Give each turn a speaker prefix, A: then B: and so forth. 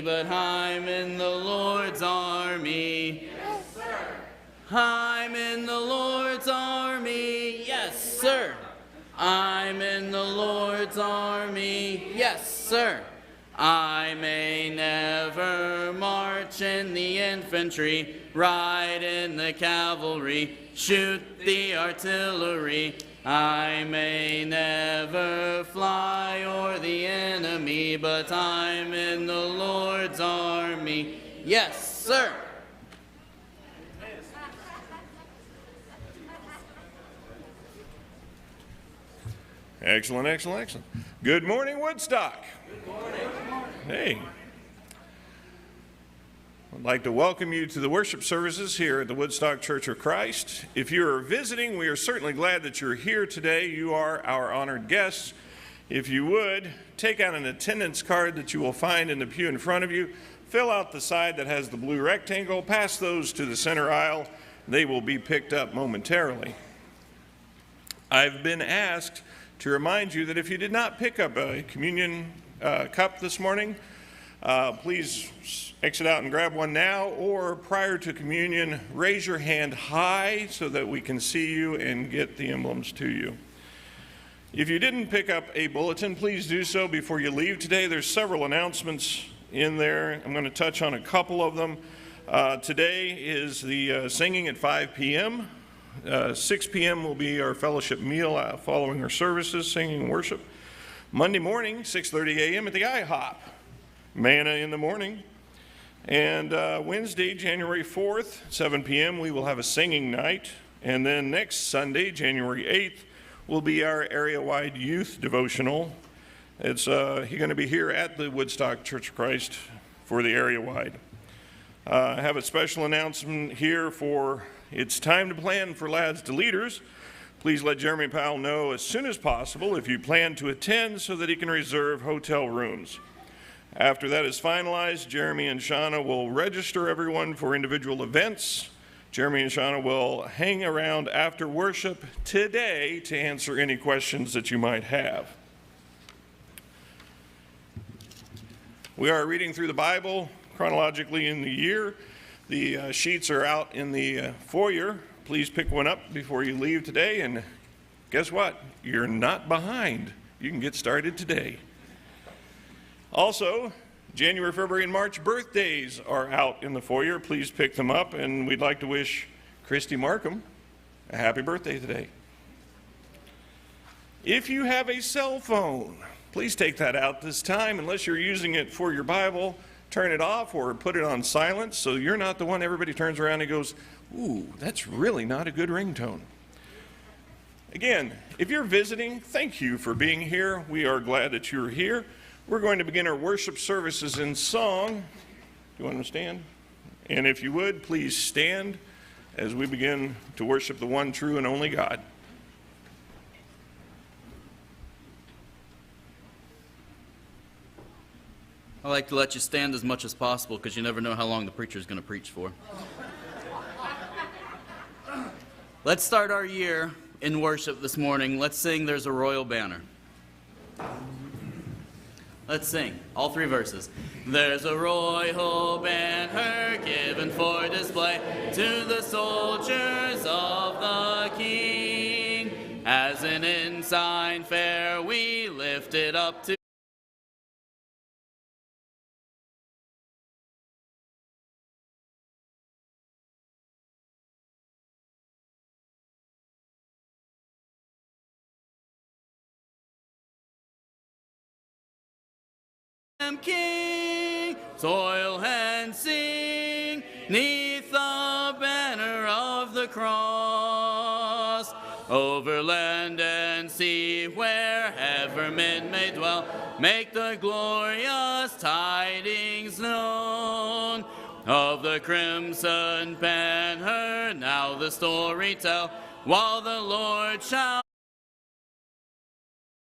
A: but I'm in the Lord's army.
B: Yes, sir.
A: I'm in the Lord's army. Yes, sir. I'm in the Lord's army. Yes, sir. I may never march in the infantry, ride in the cavalry, shoot the artillery. I may never fly o'er the enemy, but I'm in the Lord's army. Yes, sir.
B: Excellent, excellent, excellent. Good morning, Woodstock.
A: Good morning.
B: Hey. I'd like to welcome you to the worship services here at the Woodstock Church of Christ. If you are visiting, we are certainly glad that you're here today. You are our honored guests. If you would, take out an attendance card that you will find in the pew in front of you. Fill out the side that has the blue rectangle. Pass those to the center aisle. They will be picked up momentarily. I've been asked to remind you that if you did not pick up a communion cup this morning, please exit out and grab one now, or prior to communion, raise your hand high so that we can see you and get the emblems to you. If you didn't pick up a bulletin, please do so before you leave today. There's several announcements in there. I'm going to touch on a couple of them. Today is the singing at 5 p.m. 6 p.m. will be our fellowship meal following our services, singing and worship. Monday morning, 6:30 a.m. at the IHOP. Manna in the morning. And Wednesday, January 4th, 7 p.m., we will have a singing night. And then next Sunday, January 8th, will be our area-wide youth devotional. It's going to be here at the Woodstock Church of Christ for the area-wide. I have a special announcement here for it's time to plan for Lads to Leaders. Please let Jeremy Powell know as soon as possible if you plan to attend so that he can reserve hotel rooms. After that is finalized, Jeremy and Shauna will register everyone for individual events. Jeremy and Shauna will hang around after worship today to answer any questions that you might have. We are reading through the Bible chronologically in the year. The sheets are out in the foyer. Please pick one up before you leave today, and guess what? You're not behind. You can get started today. Also, January, February, and March birthdays are out in the foyer. Please pick them up, and we'd like to wish Christy Markham a happy birthday today. If you have a cell phone, please take that out this time. Unless you're using it for your Bible, turn it off or put it on silent so you're not the one everybody turns around and goes, ooh, that's really not a good ringtone. Again, if you're visiting, thank you for being here. We are glad that you're here. We're going to begin our worship services in song. Do you want to stand? And if you would, please stand as we begin to worship the one true and only God.
A: I like to let you stand as much as possible because you never know how long the preacher's going to preach for. Let's start our year in worship this morning. Let's sing There's a Royal Banner. Let's sing all three verses. There's a royal banner given for display to the soldiers of the King. As an ensign fair we lift it up to King, toil and sing, neath the banner of the cross. Over land and sea, wherever men may dwell, make the glorious tidings known. Of the crimson banner, now the story tell, while the Lord shall